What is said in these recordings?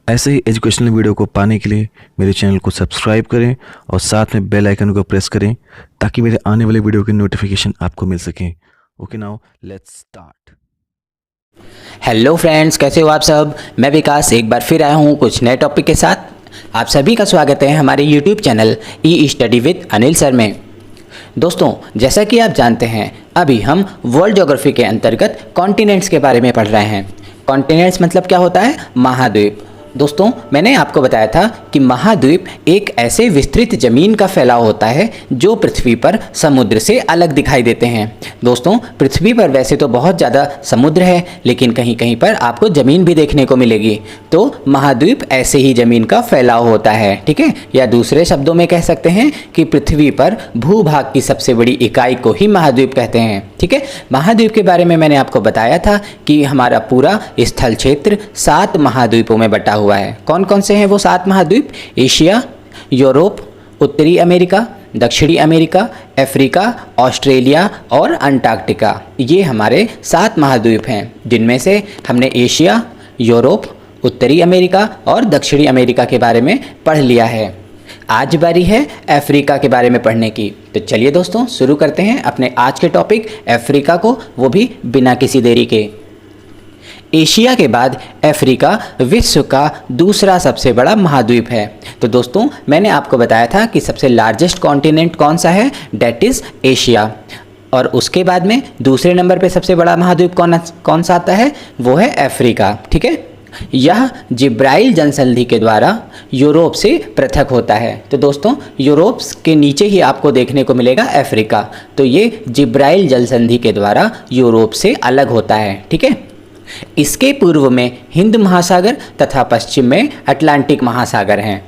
ऐसे ही educational video को पाने के लिए मेरे चैनल को सब्सक्राइब करें और साथ में बेल आइकन को प्रेस करें ताकि मेरे आने वाले वीडियो की नोटिफिकेशन आपको मिल सके। Okay, now let's start. Hello friends, कैसे हो आप सब। मैं विकास एक बार फिर आया हूँ कुछ नए टॉपिक के साथ। आप सभी का स्वागत है हमारे YouTube channel E study with Anil sir में। दोस्तों, जैसा कि आप जानते हैं, अभी हम वर्ल्ड ज्योग्राफी के अंतर्गत कॉन्टिनेंट्स के बारे में पढ़ रहे हैं। कॉन्टिनेंट्स मतलब क्या होता है? महाद्वीप। दोस्तों, मैंने आपको बताया था कि महाद्वीप एक ऐसे विस्तृत जमीन का फैलाव होता है जो पृथ्वी पर समुद्र से अलग दिखाई देते हैं। दोस्तों, पृथ्वी पर वैसे तो बहुत ज़्यादा समुद्र है, लेकिन कहीं कहीं पर आपको ज़मीन भी देखने को मिलेगी। तो महाद्वीप ऐसे ही ज़मीन का फैलाव होता है, ठीक है। या दूसरे शब्दों में कह सकते हैं कि पृथ्वी पर भूभाग की सबसे बड़ी इकाई को ही महाद्वीप कहते हैं, ठीक है। महाद्वीप के बारे में मैंने आपको बताया था कि हमारा पूरा स्थल क्षेत्र 7 महाद्वीपों में बटा हुआ है। कौन कौन से हैं वो 7 महाद्वीप? एशिया, यूरोप, उत्तरी अमेरिका, दक्षिणी अमेरिका, अफ्रीका, ऑस्ट्रेलिया और अंटार्कटिका। ये हमारे 7 महाद्वीप हैं, जिनमें से हमने एशिया, यूरोप, उत्तरी अमेरिका और दक्षिणी अमेरिका के बारे में पढ़ लिया है। आज बारी है अफ्रीका के बारे में पढ़ने की। तो चलिए दोस्तों, शुरू करते हैं अपने आज के टॉपिक अफ्रीका को, वो भी बिना किसी देरी के। एशिया के बाद अफ्रीका विश्व का दूसरा सबसे बड़ा महाद्वीप है। तो दोस्तों, मैंने आपको बताया था कि सबसे लार्जेस्ट कॉन्टिनेंट कौन सा है? That is Asia. और उसके बाद में दूसरे नंबर पे सबसे बड़ा महाद्वीप कौन सा आता है? वो है अफ्रीका, ठीक है। यह जिब्राइल जनसंधि के द्वारा यूरोप से पृथक होता है। तो दोस्तों, यूरोप के नीचे ही आपको देखने को मिलेगा अफ्रीका। तो ये जिब्राइल जनसंधि के द्वारा यूरोप से अलग होता है, ठीक है। इसके पूर्व में हिंद महासागर तथा पश्चिम में अटलांटिक महासागर हैं।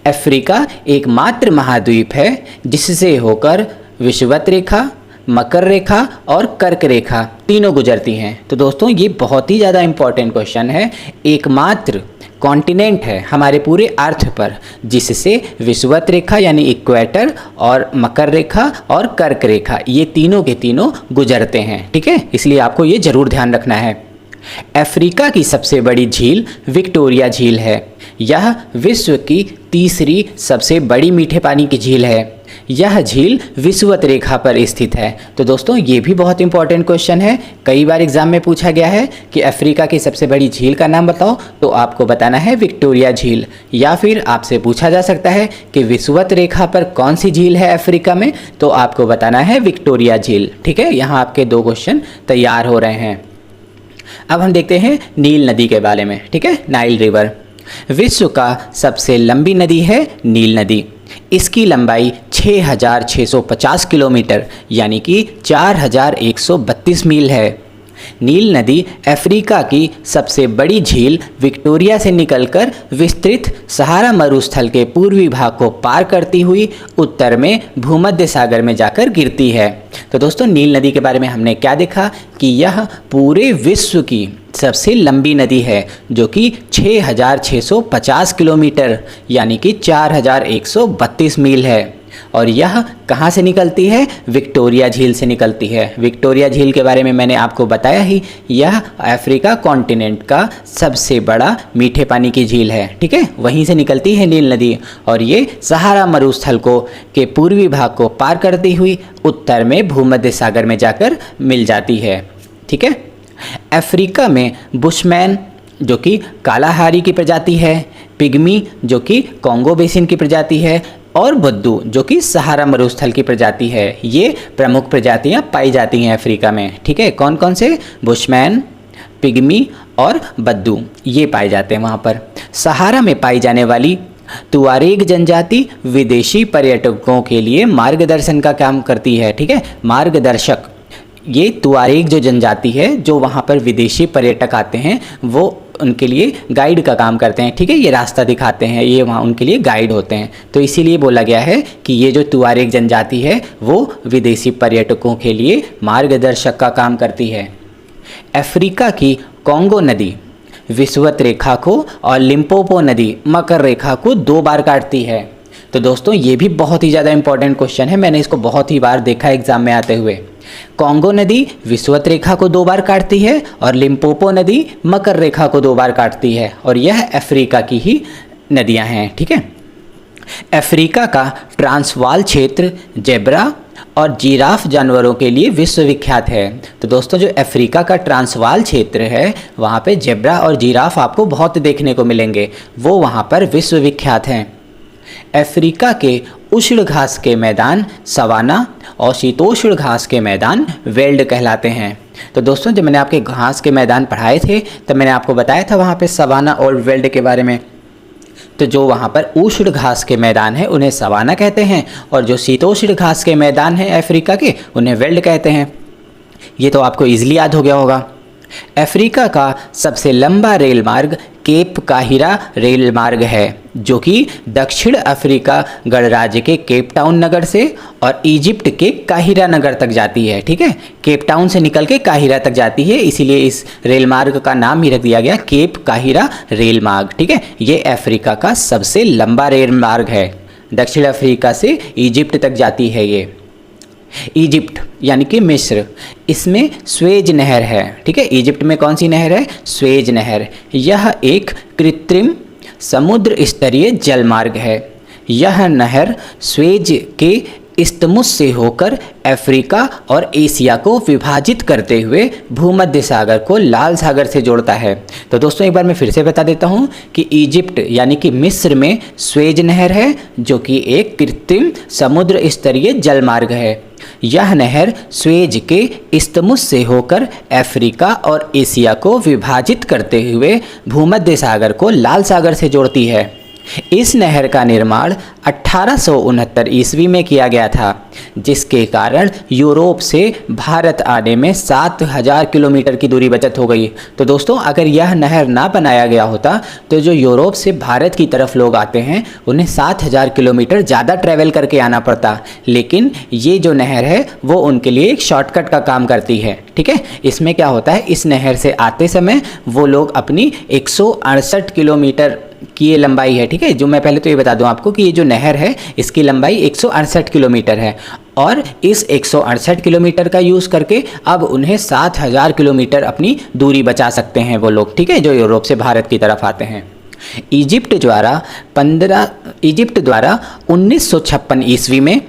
अफ्रीका एकमात्र महाद्वीप है जिससे होकर विषुवत रेखा, मकर रेखा और कर्क रेखा तीनों गुजरती हैं। तो दोस्तों, ये बहुत ही ज़्यादा इंपॉर्टेंट क्वेश्चन है। एकमात्र कॉन्टिनेंट है हमारे पूरे अर्थ पर जिससे विषुवत रेखा यानी इक्वेटर और मकर रेखा और कर्क रेखा ये तीनों के तीनों गुजरते हैं, ठीक है। इसलिए आपको ये ज़रूर ध्यान रखना है। अफ्रीका की सबसे बड़ी झील विक्टोरिया झील है। यह विश्व की तीसरी सबसे बड़ी मीठे पानी की झील है। यह झील विषुवत रेखा पर स्थित है। तो दोस्तों, ये भी बहुत इंपॉर्टेंट क्वेश्चन है। कई बार एग्जाम में पूछा गया है कि अफ्रीका की सबसे बड़ी झील का नाम बताओ, तो आपको बताना है विक्टोरिया झील। या फिर आपसे पूछा जा सकता है कि विषुवत रेखा पर कौन सी झील है अफ्रीका में, तो आपको बताना है विक्टोरिया झील, ठीक है। यहाँ आपके 2 क्वेश्चन तैयार हो रहे हैं। अब हम देखते हैं नील नदी के बारे में, ठीक है। नाइल रिवर विश्व का सबसे लंबी नदी है नील नदी। इसकी लंबाई 6,650 किलोमीटर यानी कि 4,132 मील है। नील नदी अफ्रीका की सबसे बड़ी झील विक्टोरिया से निकलकर विस्तृत सहारा मरुस्थल के पूर्वी भाग को पार करती हुई उत्तर में भूमध्य सागर में जाकर गिरती है। तो दोस्तों, नील नदी के बारे में हमने क्या देखा कि यह पूरे विश्व की सबसे लंबी नदी है, जो कि 6,650 किलोमीटर यानी कि 4,132 मील है। और यह कहाँ से निकलती है? विक्टोरिया झील से निकलती है। विक्टोरिया झील के बारे में मैंने आपको बताया ही, यह अफ्रीका कॉन्टिनेंट का सबसे बड़ा मीठे पानी की झील है, ठीक है। वहीं से निकलती है नील नदी और ये सहारा मरुस्थल को के पूर्वी भाग को पार करती हुई उत्तर में भूमध्य सागर में जाकर मिल जाती है, ठीक है। अफ्रीका में बुशमैन जो कि कालाहारी की प्रजाति है, पिग्मी जो कि कॉन्गो बेसिन की प्रजाति है और बद्दू जो कि सहारा मरुस्थल की प्रजाति है, ये प्रमुख प्रजातियां पाई जाती हैं अफ्रीका में, ठीक है। कौन कौन से? बुशमैन, पिग्मी और बद्दू ये पाए जाते हैं वहाँ पर। सहारा में पाई जाने वाली तुआरेग जनजाति विदेशी पर्यटकों के लिए मार्गदर्शन का काम करती है, ठीक है। मार्गदर्शक, ये तुआरेग जो जनजाति है, जो वहाँ पर विदेशी पर्यटक आते हैं, वो उनके लिए गाइड का काम करते हैं, ठीक है। ये रास्ता दिखाते हैं, ये वहाँ उनके लिए गाइड होते हैं। तो इसीलिए बोला गया है कि ये जो तुआरेग जनजाति है वो विदेशी पर्यटकों के लिए मार्गदर्शक का काम करती है। अफ्रीका की कॉन्गो नदी विषुवत रेखा को और लिम्पोपो नदी मकर रेखा को 2 बार काटती है। तो दोस्तों, ये भी बहुत ही ज़्यादा इंपॉर्टेंट क्वेश्चन है। मैंने इसको बहुत ही बार देखा एग्जाम में आते हुए। कॉन्गो नदी विषुवत रेखा को 2 बार काटती है और लिम्पोपो नदी मकर रेखा को 2 बार काटती है, और यह अफ्रीका की ही नदियां हैं। ठीक है, अफ्रीका का ट्रांसवाल क्षेत्र जेब्रा और जिराफ जानवरों के लिए विश्वविख्यात है। तो दोस्तों, जो अफ्रीका का ट्रांसवाल क्षेत्र है वहाँ पे जेब्रा और जिराफ आपको बहुत देखने को मिलेंगे, वो वहाँ पर विश्वविख्यात हैं। अफ्रीका के उष्ण घास के मैदान सवाना और शीतोष्ण घास के मैदान वेल्ड कहलाते हैं। तो दोस्तों, जब मैंने आपके घास के मैदान पढ़ाए थे तब मैंने आपको बताया था वहाँ पे सवाना और वेल्ड के बारे में। तो जो वहाँ पर उष्ण घास के मैदान हैं उन्हें सवाना कहते हैं, और जो शीतोष्ण घास के मैदान हैं अफ्रीका के उन्हें वेल्ड कहते हैं। ये तो आपको ईजिली याद हो गया होगा। अफ्रीका का सबसे लंबा रेल मार्ग केप काहिरा रेल मार्ग है, जो कि दक्षिण अफ्रीका गणराज्य के केप टाउन नगर से और इजिप्ट के काहिरा नगर तक जाती है। ठीक है, केप टाउन से निकल के काहिरा तक जाती है, इसीलिए इस रेल मार्ग का नाम ही रख दिया गया केप काहिरा रेल मार्ग। ठीक है, ये अफ्रीका का सबसे लंबा रेल मार्ग है, दक्षिण अफ्रीका से इजिप्ट तक जाती है ये। इजिप्ट यानी कि मिस्र, इसमें स्वेज नहर है। ठीक है, इजिप्ट में कौन सी नहर है? स्वेज नहर। यह एक कृत्रिम समुद्र स्तरीय जल मार्ग है। यह नहर स्वेज के इस्तमुस से होकर अफ्रीका और एशिया को विभाजित करते हुए भूमध्य सागर को लाल सागर से जोड़ता है। तो दोस्तों, एक बार मैं फिर से बता देता हूँ कि इजिप्ट यानी कि मिस्र में स्वेज नहर है, जो कि एक कृत्रिम समुद्र स्तरीय जल मार्ग है। यह नहर स्वेज के इस्तमुस से होकर अफ्रीका और एशिया को विभाजित करते हुए भूमध्य सागर को लाल सागर से जोड़ती है। इस नहर का निर्माण 1869 ईस्वी में किया गया था, जिसके कारण यूरोप से भारत आने में 7000 किलोमीटर की दूरी बचत हो गई। तो दोस्तों, अगर यह नहर ना बनाया गया होता तो जो यूरोप से भारत की तरफ लोग आते हैं उन्हें 7000 किलोमीटर ज़्यादा ट्रैवल करके आना पड़ता, लेकिन ये जो नहर है वो उनके लिए एक शॉर्टकट का काम करती है। ठीक है, इसमें क्या होता है, इस नहर से आते समय वो लोग अपनी 168 किलोमीटर की ये लंबाई है। ठीक है, जो मैं पहले तो ये बता दूं आपको कि ये जो नहर है इसकी लंबाई 168 किलोमीटर है, और इस 168 किलोमीटर का यूज़ करके अब उन्हें 7000 किलोमीटर अपनी दूरी बचा सकते हैं वो लोग। ठीक है, जो यूरोप से भारत की तरफ आते हैं। इजिप्ट द्वारा 1956 ईस्वी में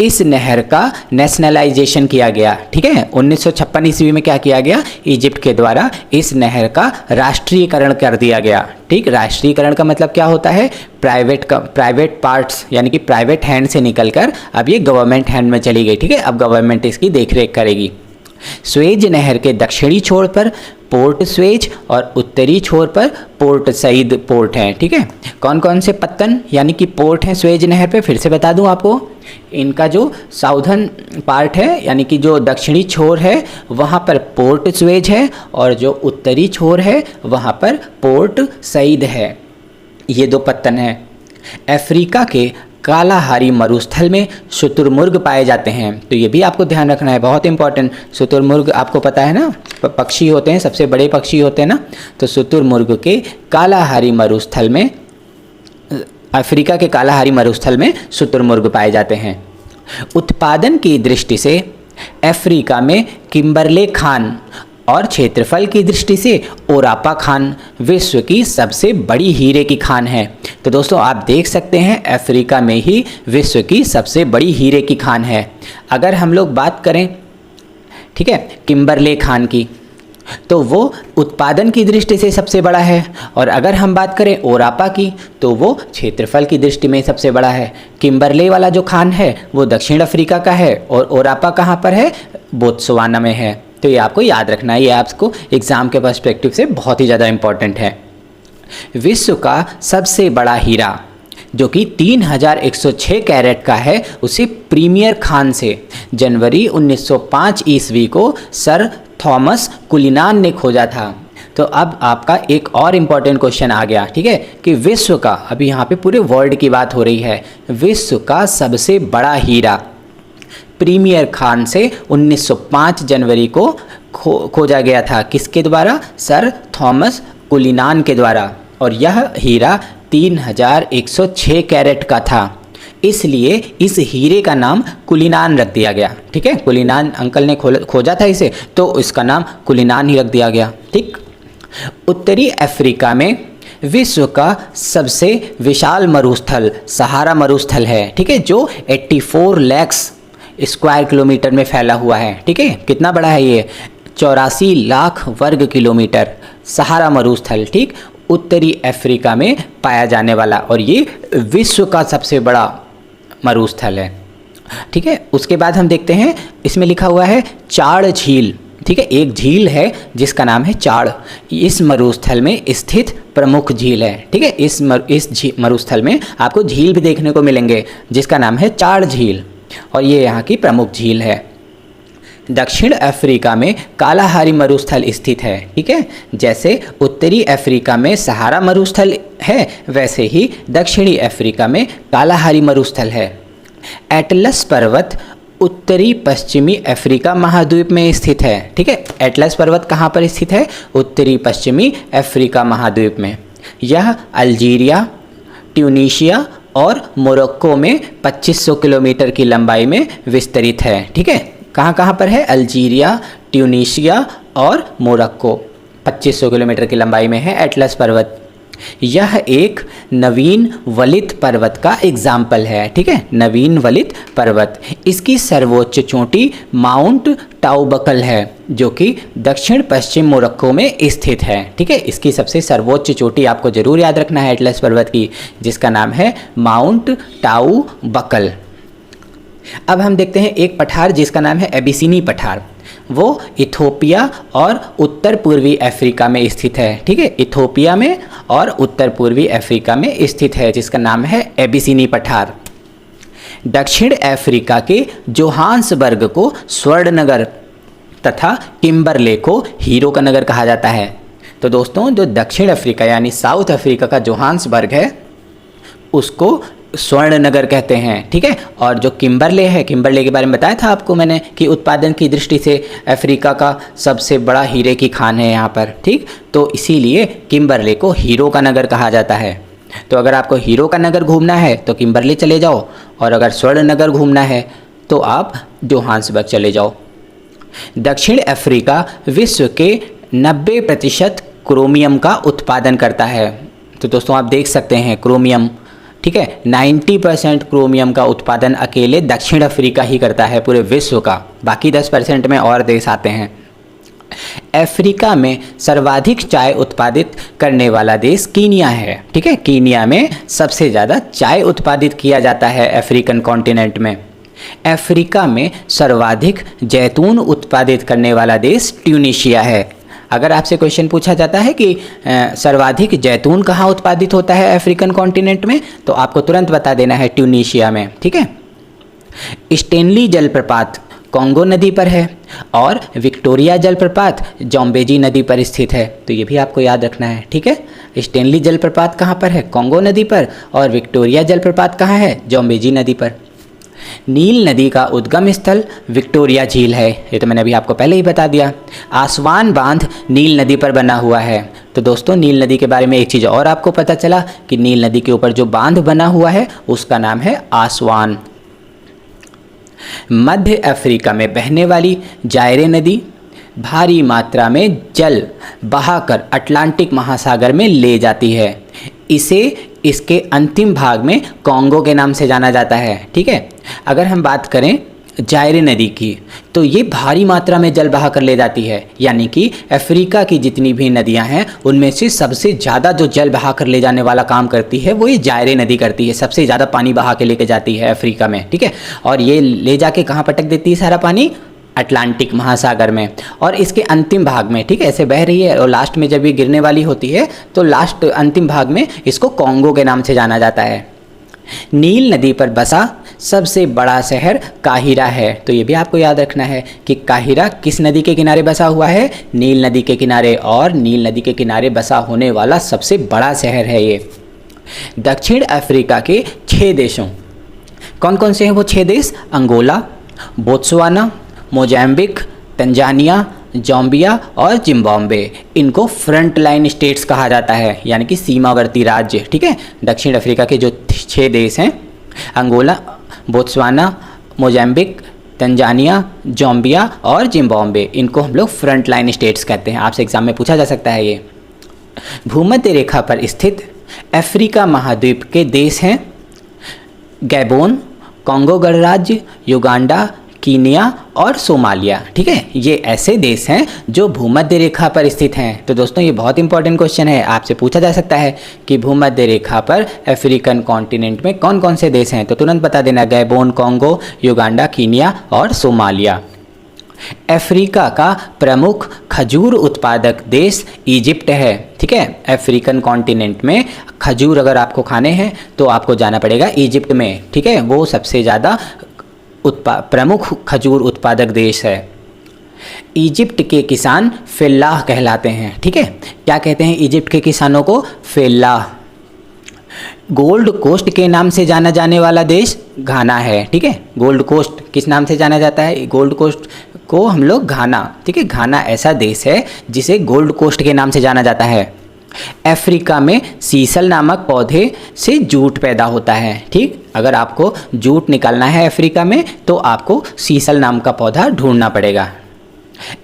इस नहर का नेशनलाइजेशन किया गया। ठीक है, 1956 ईस्वी में क्या किया गया, इजिप्ट के द्वारा इस नहर का राष्ट्रीयकरण कर दिया गया। ठीक, राष्ट्रीयकरण का मतलब क्या होता है, प्राइवेट पार्ट्स यानी कि प्राइवेट हैंड से निकलकर अब ये गवर्नमेंट हैंड में चली गई। ठीक है, अब गवर्नमेंट इसकी देखरेख करेगी। स्वेज नहर के दक्षिणी छोर पर पोर्ट स्वेज और उत्तरी छोर पर पोर्ट सईद पोर्ट हैं। ठीक है, कौन कौन से पत्तन यानी कि पोर्ट हैं स्वेज नहर पे, फिर से बता दूं आपको। इनका जो साउथर्न पार्ट है यानी कि जो दक्षिणी छोर है वहाँ पर पोर्ट स्वेज है, और जो उत्तरी छोर है वहाँ पर पोर्ट सईद है। ये 2 पत्तन हैं। अफ्रीका के कालाहारी मरुस्थल में शुतुरमुर्ग पाए जाते हैं, तो ये भी आपको ध्यान रखना है, बहुत इंपॉर्टेंट। शुतुरमुर्ग आपको पता है ना, पक्षी होते हैं, सबसे बड़े पक्षी होते हैं ना, तो शुतुरमुर्ग के कालाहारी मरुस्थल में, अफ्रीका के कालाहारी मरुस्थल में शुतुरमुर्ग पाए जाते हैं। उत्पादन की दृष्टि से अफ्रीका में किम्बरले खान और क्षेत्रफल की दृष्टि से ओरापा खान विश्व की सबसे बड़ी हीरे की खान है। तो दोस्तों, आप देख सकते हैं अफ्रीका में ही विश्व की सबसे बड़ी हीरे की खान है। अगर हम लोग बात करें, ठीक है, किम्बरले खान की, तो वो उत्पादन की दृष्टि से सबसे बड़ा है, और अगर हम बात करें ओरापा की तो वो क्षेत्रफल की दृष्टि में सबसे बड़ा है। किम्बरले वाला जो खान है वो दक्षिण अफ्रीका का है, और ओरापा कहाँ पर है, बोत्सवाना में है। तो ये आपको याद रखना है, ये आपको एग्ज़ाम के पर्सपेक्टिव से बहुत ही ज़्यादा इम्पॉर्टेंट है। विश्व का सबसे बड़ा हीरा जो कि 3106 कैरेट का है, उसे प्रीमियर खान से जनवरी 1905 ईस्वी को सर थॉमस कुलिनान ने खोजा था। तो अब आपका एक और इम्पॉर्टेंट क्वेश्चन आ गया, ठीक है, कि विश्व का, अभी यहाँ पे पूरे वर्ल्ड की बात हो रही है, विश्व का सबसे बड़ा हीरा प्रीमियर खान से 1905 जनवरी को खोजा गया था। किसके द्वारा, सर थॉमस कुलिनान के द्वारा, और यह हीरा 3106 कैरेट का था। इसलिए इस हीरे का नाम कुलीनान रख दिया गया। ठीक है, कुलीनान अंकल ने खोजा था इसे, तो इसका नाम कुलीनान ही रख दिया गया। ठीक। उत्तरी अफ्रीका में विश्व का सबसे विशाल मरुस्थल सहारा मरुस्थल है। ठीक है, जो 84 लाख स्क्वायर किलोमीटर में फैला हुआ है। ठीक है, कितना बड़ा है ये? 84 लाख वर्ग किलोमीटर सहारा मरुस्थल। ठीक, उत्तरी अफ्रीका में पाया जाने वाला, और ये विश्व का सबसे बड़ा मरुस्थल है। ठीक है, उसके बाद हम देखते हैं इसमें लिखा हुआ है चाड़ झील। ठीक है, एक झील है जिसका नाम है चाड़। इस मरुस्थल में स्थित प्रमुख झील है। ठीक है, इस मरुस्थल में आपको झील भी देखने को मिलेंगे जिसका नाम है चाड़ झील, और ये यहाँ की प्रमुख झील है। दक्षिण अफ्रीका में कालाहारी मरुस्थल स्थित है। ठीक है, जैसे उत्तरी अफ्रीका में सहारा मरुस्थल है, वैसे ही दक्षिणी अफ्रीका में कालाहारी मरुस्थल है। एटलस पर्वत उत्तरी पश्चिमी अफ्रीका महाद्वीप में स्थित है। ठीक है, एटलस पर्वत कहाँ पर स्थित है? उत्तरी पश्चिमी अफ्रीका महाद्वीप में। यह अल्जीरिया, ट्यूनीशिया और मोरक्को में 2500 किलोमीटर की लंबाई में विस्तरित है। ठीक है, कहाँ कहाँ पर है? अल्जीरिया, ट्यूनीशिया और मोरक्को 2500 किलोमीटर की लंबाई में है एटलस पर्वत। यह एक नवीन वलित पर्वत का एग्जाम्पल है। ठीक है, नवीन वलित पर्वत। इसकी सर्वोच्च चोटी माउंट टाउबकल है, जो कि दक्षिण पश्चिम मोरक्को में स्थित है। ठीक है, इसकी सबसे सर्वोच्च चोटी आपको जरूर याद रखना है एटलस पर्वत की, जिसका नाम है माउंट टाउबकल। अब हम देखते हैं एक पठार जिसका नाम है एबिसिनी पठार। वो इथोपिया और उत्तर पूर्वी अफ्रीका में स्थित है। ठीक है, इथोपिया में और उत्तर पूर्वी अफ्रीका में स्थित है, जिसका नाम है एबिसिनी पठार। दक्षिण अफ्रीका के जोहान्सबर्ग को स्वर्णनगर तथा किम्बरले को हीरो का नगर कहा जाता है। तो दोस्तों, जो दक्षिण अफ्रीका यानी साउथ अफ्रीका का जोहान्सबर्ग है उसको स्वर्ण नगर कहते हैं। ठीक है, और जो किम्बरले है, किम्बरले के बारे में बताया था आपको मैंने कि उत्पादन की दृष्टि से अफ्रीका का सबसे बड़ा हीरे की खान है यहाँ पर। ठीक, तो इसीलिए किम्बरले को हीरो का नगर कहा जाता है। तो अगर आपको हीरो का नगर घूमना है तो किम्बरले चले जाओ, और अगर स्वर्ण नगर घूमना है तो आप जोहान्सबर्ग चले जाओ। दक्षिण अफ्रीका विश्व के 90% क्रोमियम का उत्पादन करता है। तो दोस्तों, आप देख सकते हैं क्रोमियम। ठीक है, 90% क्रोमियम का उत्पादन अकेले दक्षिण अफ्रीका ही करता है पूरे विश्व का, बाकी 10% में और देश आते हैं। अफ्रीका में सर्वाधिक चाय उत्पादित करने वाला देश कीनिया है। ठीक है, कीनिया में सबसे ज़्यादा चाय उत्पादित किया जाता है अफ्रीकन कॉन्टिनेंट में। अफ्रीका में सर्वाधिक जैतून उत्पादित करने वाला देश ट्यूनीशिया है। अगर आपसे क्वेश्चन पूछा जाता है कि सर्वाधिक जैतून कहाँ उत्पादित होता है अफ्रीकन कॉन्टिनेंट में, तो आपको तुरंत बता देना है ट्यूनीशिया में। ठीक है, स्टेनली जलप्रपात कॉन्गो नदी पर है, और विक्टोरिया जलप्रपात जॉम्बेजी नदी पर स्थित है। तो ये भी आपको याद रखना है। ठीक है, स्टेनली जलप्रपात कहाँ पर है? कॉन्गो नदी पर। और विक्टोरिया जलप्रपात कहाँ है? जॉम्बेजी नदी पर। नील नदी का उद्गम स्थल विक्टोरिया झील है, ये तो मैंने अभी आपको पहले ही बता दिया। आसवान बांध नील नदी पर बना हुआ है। तो दोस्तों, नील नदी के बारे में एक चीज़ और आपको पता चला कि नील नदी के ऊपर जो बांध बना हुआ है उसका नाम है आसवान। मध्य अफ्रीका में बहने वाली जायरे नदी भारी मात्रा में जल बहाकर अटलांटिक महासागर में ले जाती है। इसे इसके अंतिम भाग में कॉन्गो के नाम से जाना जाता है। ठीक है, अगर हम बात करें जायरे नदी की, तो ये भारी मात्रा में जल बहा कर ले जाती है, यानी कि अफ्रीका की जितनी भी नदियां हैं उनमें से सबसे ज़्यादा जो जल बहा कर ले जाने वाला काम करती है वो ये जायरे नदी करती है। सबसे ज़्यादा पानी बहा के लेके जाती है अफ्रीका में। ठीक है, और ये ले जाके कहाँ पटक देती है सारा पानी? अटलांटिक महासागर में। और इसके अंतिम भाग में, ठीक है, ऐसे बह रही है और लास्ट में जब ये गिरने वाली होती है तो लास्ट अंतिम भाग में इसको कॉन्गो के नाम से जाना जाता है। नील नदी पर बसा सबसे बड़ा शहर काहिरा है। तो ये भी आपको याद रखना है कि काहिरा किस नदी के किनारे बसा हुआ है? नील नदी के किनारे, और नील नदी के किनारे बसा होने वाला सबसे बड़ा शहर है ये। दक्षिण अफ्रीका के 6 देशों, कौन कौन से हैं वो 6 देश? Angola, Botswana, Mozambique, Tanzania, Zambia और जिम्बाब्वे। इनको फ्रंट लाइन स्टेट्स कहा जाता है, यानी कि सीमावर्ती राज्य। ठीक है, दक्षिण अफ्रीका के जो 6 देश हैं Angola, Botswana, Mozambique, Tanzania, Zambia और जिम्बाब्वे, इनको हम लोग फ्रंट लाइन स्टेट्स कहते हैं। आपसे एग्जाम में पूछा जा सकता है ये। भूमध्य रेखा पर स्थित अफ्रीका महाद्वीप के देश हैं गैबोन, कॉन्गो गणराज्य, युगांडा, कीनिया और सोमालिया। ठीक है, ये ऐसे देश हैं जो भूमध्य रेखा पर स्थित हैं। तो दोस्तों ये बहुत इंपॉर्टेंट क्वेश्चन है, आपसे पूछा जा सकता है कि भूमध्य रेखा पर अफ्रीकन कॉन्टिनेंट में कौन कौन से देश हैं, तो तुरंत बता देना, गैबोन, कॉन्गो, युगांडा, कीनिया और सोमालिया। अफ्रीका का प्रमुख खजूर उत्पादक देश इजिप्ट है। ठीक है, अफ्रीकन कॉन्टिनेंट में खजूर अगर आपको खाने हैं तो आपको जाना पड़ेगा इजिप्ट में। ठीक है, वो सबसे ज़्यादा प्रमुख खजूर उत्पादक देश है। इजिप्ट के किसान फेल्लाह कहलाते हैं। ठीक है, क्या कहते हैं इजिप्ट के किसानों को? फेल्लाह। गोल्ड कोस्ट के नाम से जाना जाने वाला देश घाना है। ठीक है, गोल्ड कोस्ट किस नाम से जाना जाता है? गोल्ड कोस्ट को हम लोग घाना। ठीक है, घाना ऐसा देश है जिसे गोल्ड कोस्ट के नाम से जाना जाता है। अफ्रीका में सीसल नामक पौधे से जूट पैदा होता है। ठीक, अगर आपको जूट निकालना है अफ्रीका में तो आपको सीसल नाम का पौधा ढूंढना पड़ेगा।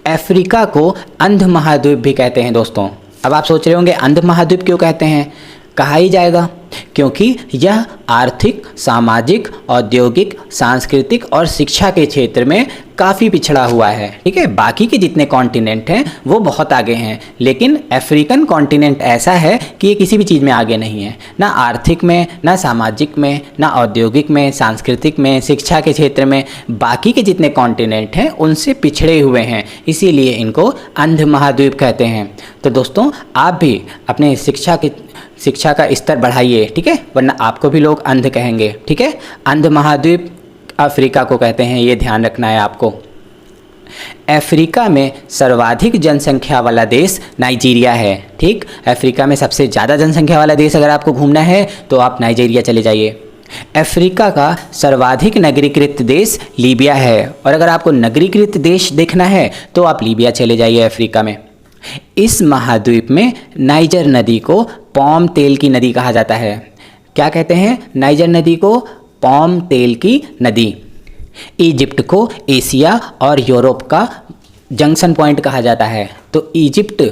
अफ्रीका को अंध महाद्वीप भी कहते हैं दोस्तों। अब आप सोच रहे होंगे अंध महाद्वीप क्यों कहते हैं? कहा ही जाएगा क्योंकि यह आर्थिक, सामाजिक, औद्योगिक, सांस्कृतिक और शिक्षा के क्षेत्र में काफ़ी पिछड़ा हुआ है। ठीक है, बाकी के जितने कॉन्टिनेंट हैं वो बहुत आगे हैं, लेकिन अफ्रीकन कॉन्टिनेंट ऐसा है कि ये किसी भी चीज़ में आगे नहीं है, ना आर्थिक में, ना सामाजिक में, ना औद्योगिक में, सांस्कृतिक में, शिक्षा के क्षेत्र में। बाकी के जितने कॉन्टिनेंट हैं उनसे पिछड़े हुए हैं, इसीलिए इनको अंध महाद्वीप कहते हैं। तो दोस्तों आप भी अपने शिक्षा का स्तर बढ़ाइए। ठीक है, वरना आपको भी लोग अंध कहेंगे। ठीक है, अंध महाद्वीप अफ्रीका को कहते हैं, ये ध्यान रखना है आपको। अफ्रीका में सर्वाधिक जनसंख्या वाला देश नाइजीरिया है। ठीक, अफ्रीका में सबसे ज़्यादा जनसंख्या वाला देश अगर आपको घूमना है तो आप नाइजीरिया चले जाइए। अफ्रीका का सर्वाधिक नगरीकृत देश लीबिया है, और अगर आपको नगरीकृत देश देखना है तो आप लीबिया चले जाइए अफ्रीका में। इस महाद्वीप में नाइजर नदी को पाम तेल की नदी कहा जाता है। क्या कहते हैं? नाइजर नदी को पाम तेल की नदी। इजिप्ट को एशिया और यूरोप का जंक्शन पॉइंट कहा जाता है। तो इजिप्ट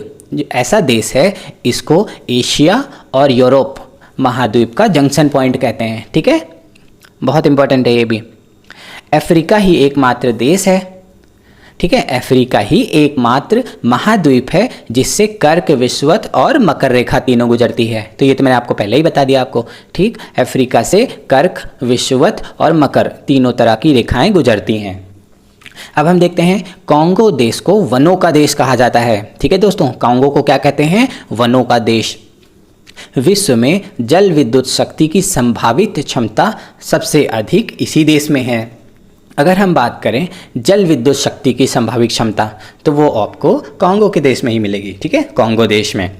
ऐसा देश है, इसको एशिया और यूरोप महाद्वीप का जंक्शन पॉइंट कहते हैं। ठीक है, बहुत इंपॉर्टेंट है ये भी। अफ्रीका ही एकमात्र देश है, ठीक है, अफ्रीका ही एकमात्र महाद्वीप है जिससे कर्क, विषुवत और मकर रेखा तीनों गुजरती है। तो ये तो मैंने आपको पहले ही बता दिया आपको। ठीक, अफ्रीका से कर्क, विषुवत और मकर तीनों तरह की रेखाएं गुजरती हैं। अब हम देखते हैं, कॉन्गो देश को वनों का देश कहा जाता है। ठीक है दोस्तों, कॉन्गो को क्या कहते हैं? वनों का देश। विश्व में जल विद्युत शक्ति की संभावित क्षमता सबसे अधिक इसी देश में है। अगर हम बात करें जल विद्युत शक्ति की संभावित क्षमता तो वो आपको कॉन्गो के देश में ही मिलेगी। ठीक है, कॉन्गो देश में।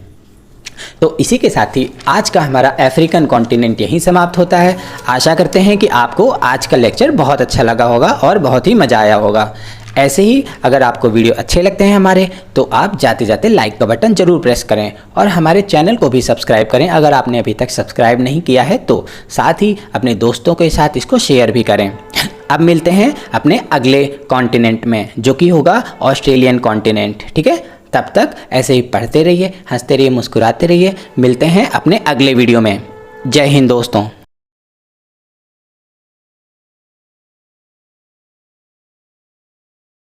तो इसी के साथ ही आज का हमारा अफ्रीकन कॉन्टिनेंट यहीं समाप्त होता है। आशा करते हैं कि आपको आज का लेक्चर बहुत अच्छा लगा होगा और बहुत ही मज़ा आया होगा। ऐसे ही अगर आपको वीडियो अच्छे लगते हैं हमारे, तो आप जाते जाते लाइक का बटन ज़रूर प्रेस करें और हमारे चैनल को भी सब्सक्राइब करें अगर आपने अभी तक सब्सक्राइब नहीं किया है तो। साथ ही अपने दोस्तों के साथ इसको शेयर भी करें। अब मिलते हैं अपने अगले कॉन्टिनेंट में, जो कि होगा ऑस्ट्रेलियन कॉन्टिनेंट। ठीक है, तब तक ऐसे ही पढ़ते रहिए, हंसते रहिए, मुस्कुराते रहिए। मिलते हैं अपने अगले वीडियो में। जय हिंद दोस्तों।